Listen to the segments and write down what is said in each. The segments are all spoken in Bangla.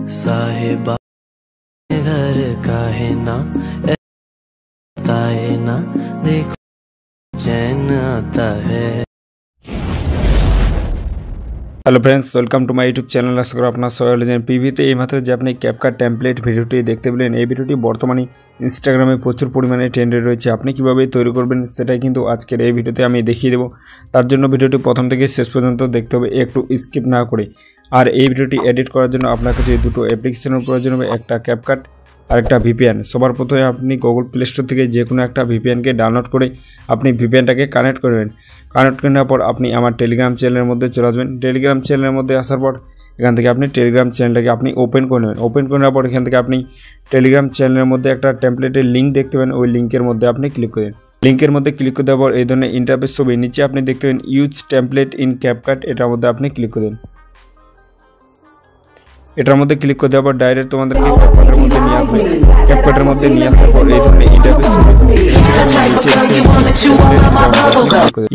साहिबा घर का है ना ताए ना देखो चैन आता है। Hello friends, welcome to my YouTube channel. आशा करी আপনারা সবাই ভালো আছেন। পিভিতে এইমাত্র যে আপনি ক্যাপকাট টেমপ্লেট ভিডিওটি দেখতে পেলেন, এই ভিডিওটি বর্তমানে ইনস্টাগ্রামে প্রচুর পরিমাণে ট্রেন্ডে রয়েছে। আপনি কিভাবে তৈরি করবেন সেটাই কিন্তু আজকের এই ভিডিওতে আমি দেখিয়ে দেব। তার জন্য ভিডিওটি প্রথম থেকে শেষ পর্যন্ত দেখতে হবে, একটু স্কিপ না করে। আর এই ভিডিওটি এডিট করার জন্য আপনার কাছে দুটো অ্যাপ্লিকেশনের প্রয়োজন হবে, একটা ক্যাপকাট আর একটা ভিপিএন। সবার প্রথমে আপনি গুগল প্লে স্টোর থেকে যে কোনো একটা ভিপিএনকে ডাউনলোড করে আপনি ভিপিএনটাকে কানেক্ট করবেন। কানেক্ট করে নেওয়ার পর আপনি আমার টেলিগ্রাম চ্যানেলের মধ্যে চলে আসবেন। টেলিগ্রাম চ্যানেলের মধ্যে আসার পর এখান থেকে আপনি টেলিগ্রাম চ্যানেলটাকে আপনি ওপেন করে নেবেন। ওপেন করে নেওয়ার পর এখান থেকে আপনি টেলিগ্রাম চ্যানেলের মধ্যে একটা টেমপ্লেটের লিঙ্ক দেখতে পাবেন, ওই লিঙ্কের মধ্যে আপনি ক্লিক করেন। লিঙ্কের মধ্যে ক্লিক করে দেওয়ার পর এই ধরনের ইন্টারফেস ছবি নিচে আপনি দেখতে পাবেন ইউজ টেমপ্লেট ইন ক্যাপকাট, এটার মধ্যে আপনি ক্লিক করেন। এটার মধ্যে ক্লিক করে দেওয়ার পর ডাইরেক্ট তোমাদেরকে ক্যাপকাটের মধ্যে নিয়ে আসবে। ক্যাপকাটের মধ্যে নিয়ে আসার পর এই ধরনের ইন্টারফেস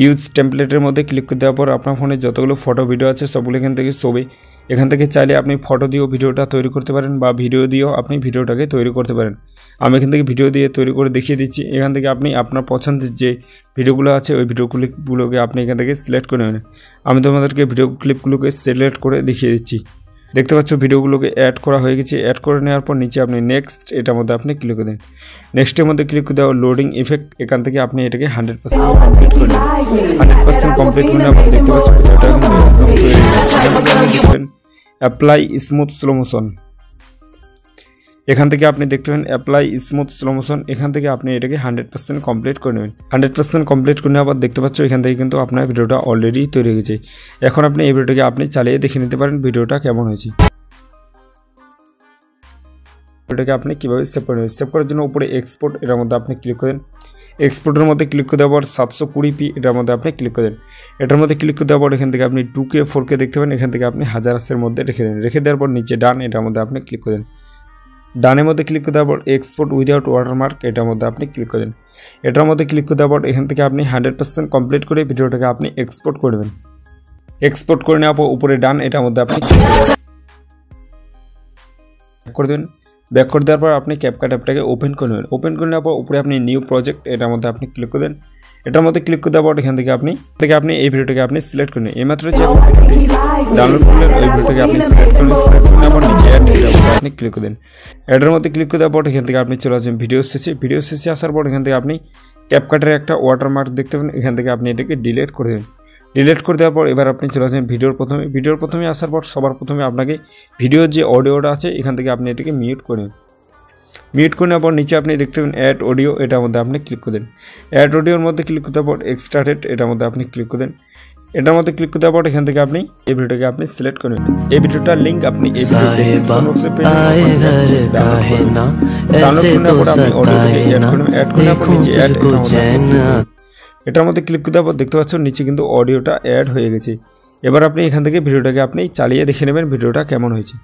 ইউজ টেমপ্লেটের মধ্যে ক্লিক করে দেওয়ার পর আপনার ফোনে যতগুলো ফটো ভিডিও আছে সবগুলো এখান থেকে ছবি। এখান থেকে চাইলে আপনি ফটো দিয়েও ভিডিওটা তৈরি করতে পারেন বা ভিডিও দিয়েও আপনি ভিডিওটাকে তৈরি করতে পারেন। আমি এখান থেকে ভিডিও দিয়ে তৈরি করে দেখিয়ে দিচ্ছি। এখান থেকে আপনি আপনার পছন্দের যে ভিডিওগুলো আছে ওই ভিডিও ক্লিপগুলোকে আপনি এখান থেকে সিলেক্ট করে নেবেন। আমি তোমাদেরকে ভিডিও ক্লিপগুলোকে সিলেক্ট করে দেখিয়ে দিচ্ছি। দেখতে পাচ্ছ ভিডিওগুলোকে অ্যাড করা হয়ে গেছে। অ্যাড করে নেওয়ার পর নিচে আপনি নেক্সট এটার মধ্যে আপনি ক্লিক করে দেন। নেক্সটের মধ্যে ক্লিক করে দেওয়া লোডিং ইফেক্ট, এখান থেকে আপনি এটাকে 100% কমপ্লিট করে নেবেন। 100% কমপ্লিট করে নেওয়ার পর দেখতে পাচ্ছ ভিডিওটা কিন্তু একদম তৈরি হয়ে গেছে। অ্যাপ্লাই স্মুথ স্লো মোশন, এখান থেকে আপনি দেখতে পাবেন অ্যাপ্লাই স্মুথ স্লো মোশন। এখান থেকে আপনি এটাকে 100% কমপ্লিট করে নেবেন। 100% কমপ্লিট করে নেওয়ার পর দেখতে পাচ্ছ এখান থেকে কিন্তু আপনার ভিডিওটা অলরেডি তৈরি হয়ে গেছে। এখন আপনি এই ভিডিওটাকে আপনি চালিয়ে দেখে নিতে পারেন ভিডিওটা কেমন হয়েছে। ভিডিওটাকে আপনি কীভাবে সেভ করে নেবেন, সেভ করার জন্য উপরে এক্সপোর্ট এটার মধ্যে আপনি ক্লিক করেন। এক্সপোর্টের মধ্যে ক্লিক করে দেওয়ার পর 720p এটার মধ্যে আপনি ক্লিক করেন। এটার মধ্যে ক্লিক করে দেওয়ার পর এখান থেকে আপনি 2K 4K দেখতে পাবেন। এখান থেকে আপনি 1000 মধ্যে রেখে দেন। রেখে দেওয়ার পর নিচে ডান এটার মধ্যে আপনি ক্লিক করেন। ডানের মধ্যে ক্লিক করে দেওয়ার পর এক্সপোর্ট উইদাউট ওয়াটারমার্ক এটার মধ্যে আপনি ক্লিক করেন। এটার মধ্যে ক্লিক করে দেওয়ার পর এখান থেকে আপনি 100% কমপ্লিট করে ভিডিওটাকে আপনি এক্সপোর্ট করে নেবেন। এক্সপোর্ট করে নেওয়ার পর উপরে ডান এটার মধ্যে আপনি করে দেবেন। ব্যাক করে দেওয়ার পর আপনি ক্যাপকাট অ্যাপটাকে ওপেন করে নেবেন। ওপেন করে নেওয়ার পর উপরে আপনি নিউ প্রজেক্ট এটার মধ্যে আপনি ক্লিক করে দেন। এটার মধ্যে ক্লিক করে দেওয়ার পর এখান থেকে আপনি এই ভিডিওটাকে আপনি সিলেক্ট করে নেন। এইমাত্র যে ভিডিওটি ডাউনলোড করলেন ওই ভিডিওটাকে আপনি সিলেক্ট করে নেওয়ার পর নিচে অ্যাড আপনি ক্লিক করে দেন। অ্যাডের মধ্যে ক্লিক করে দেওয়ার পর এখান থেকে আপনি চলে আসবেন ভিডিও শেষে। ভিডিও শেষে আসার পর এখান থেকে আপনি ক্যাপকাটের একটা ওয়াটারমার্ক দেখতে পাবেন, এখান থেকে আপনি এটাকে ডিলিট করে দেবেন। ডিলিট করে দেওয়ার পর এবার আপনি চলে আসবেন ভিডিওর প্রথমে আসার পর সবার প্রথমে আপনাকে ভিডিওর যে অডিওটা আছে এখান থেকে আপনি এটাকে মিউট করে নেন। মিউট করে নেওয়ার পর নিচে আপনি দেখতে পাবেন অ্যাড অডিও, এটার মধ্যে আপনি ক্লিক করে দেন। অ্যাড অডিওর মধ্যে ক্লিক করে দেওয়ার পর এক্সট্রাক্টেড এটার মধ্যে আপনি ক্লিক করে দেন। এটার মধ্যে ক্লিক করে দেওয়ার পর এখান থেকে আপনি এই ভিডিওটাকে আপনি সিলেক্ট করে নেন। এই ভিডিওটার লিঙ্ক আপনি এই ভিডিও ডেসক্রিপশন বক্সে পেয়ে যাবেন। ডাউনলোড করে নেওয়ার পর আপনি অডিওটাকে অ্যাড করে নেওয়ার পর নিচে অ্যাড এটার মধ্যে ক্লিক করে দেওয়ার পর দেখতে পাচ্ছেন নিচে কিন্তু অডিওটা অ্যাড হয়ে গেছে। এবার আপনি এখান থেকে ভিডিওটাকে আপনি চালিয়ে দেখে নেবেন ভিডিওটা কেমন হয়েছে।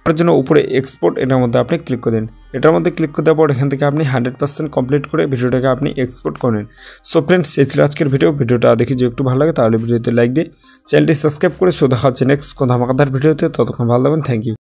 তার জন্য উপরে এক্সপোর্ট এটার মধ্যে আপনি ক্লিক করে দেন। এটার মধ্যে ক্লিক করে দেওয়ার পর এখান থেকে আপনি 100% কমপ্লিট করে ভিডিওটাকে আপনি এক্সপোর্ট করেন। সো ফ্রেন্ডস, এই ছিল আজকের ভিডিওটা দেখে যদি একটু ভালো লাগে তাহলে ভিডিওতে লাইক দিয়ে চ্যানেলটি সাবস্ক্রাইব করে দেখা হচ্ছে নেক্সট কোন ধামাকাদার ভিডিওতে। ততক্ষণ ভালো থাকবেন, থ্যাংক ইউ।